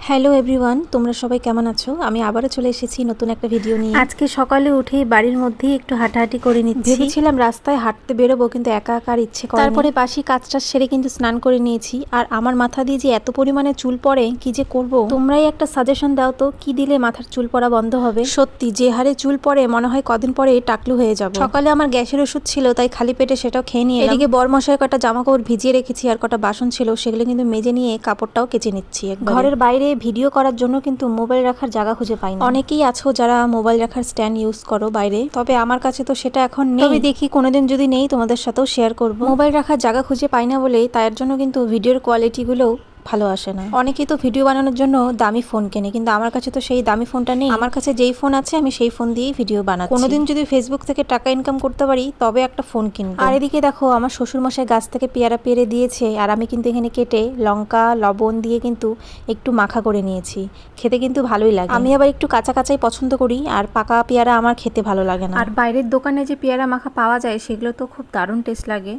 Hello everyone, তোমরা সবাই কেমন আছো? আমি আবারও চলে এসেছি নতুন একটা ভিডিও নিয়ে। আজকে সকালে উঠেই বাড়ির মধ্যেই একটু হাঁটাহাঁটি করে নিচ্ছি। ভেবেছিলাম রাস্তায় হাঁটতে বেরোবো, কিন্তু একা একা আর ইচ্ছে করে। তারপরে বাসি কাজটা সেরে কিন্তু স্নান করে নিয়েছি। আর আমার মাথা দিয়ে যে এত পরিমাণে চুল পড়ে, কি যে করব। তোমরাই একটা সাজেশন দাও তো, কি দিলে মাথার চুল পড়া বন্ধ হবে? সত্যি যে হারে চুল পড়ে মনে হয় কদিন পরে টাকলু হয়ে যাব। সকালে আমার গ্যাসের ওষুধ ছিল, তাই খালি পেটে সেটাও খেয়ে নিয়ে এদিকে বরমশাই কটা জামা কাপড় ভিজিয়ে রেখেছি, আর কটা বাসন ছিল সেগুলো কিন্তু মেজে নিয়ে কাপড়টাও কেচে নিচ্ছি। ঘরের বাইরে ভিডিও করার জন্য কিন্তু মোবাইল রাখার জায়গা খুঁজে পাই না। অনেকেই আছো যারা মোবাইল রাখার স্ট্যান্ড ইউজ করো বাইরে, তবে আমার কাছে তো সেটা এখন নেই। তবে দেখি কোনোদিন যদি নেই তোমাদের সাথেও শেয়ার করব। মোবাইল রাখার জায়গা খুঁজে পাই না বলেই তার জন্য কিন্তু ভিডিওর কোয়ালিটি গুলোও ভালো আসে না। অনেকেই তো ভিডিও বানানোর জন্য দামি ফোন কেনে, কিন্তু আমার কাছে তো সেই দামি ফোনটা নেই। আমার কাছে যেই ফোন আছে আমি সেই ফোন দিয়েই ভিডিও বানাচ্ছি। কোনোদিন যদি ফেসবুক থেকে টাকা ইনকাম করতে পারি তবে একটা ফোন কিনবো। আর এদিকে দেখো আমার শ্বশুর মশাই গাছ থেকে পেয়ারা পেরে দিয়েছে, আর আমি কিন্তু এখানে কেটে লঙ্কা লবণ দিয়ে কিন্তু একটু মাখা করে নিয়েছি। খেতে কিন্তু ভালোই লাগে। আমি আবার একটু কাঁচা কাঁচাই পছন্দ করি, আর পাকা পেয়ারা আমার খেতে ভালো লাগে না। আর বাইরের দোকানে যে পেয়ারা মাখা পাওয়া যায় সেগুলো তো খুব দারুণ টেস্ট লাগে।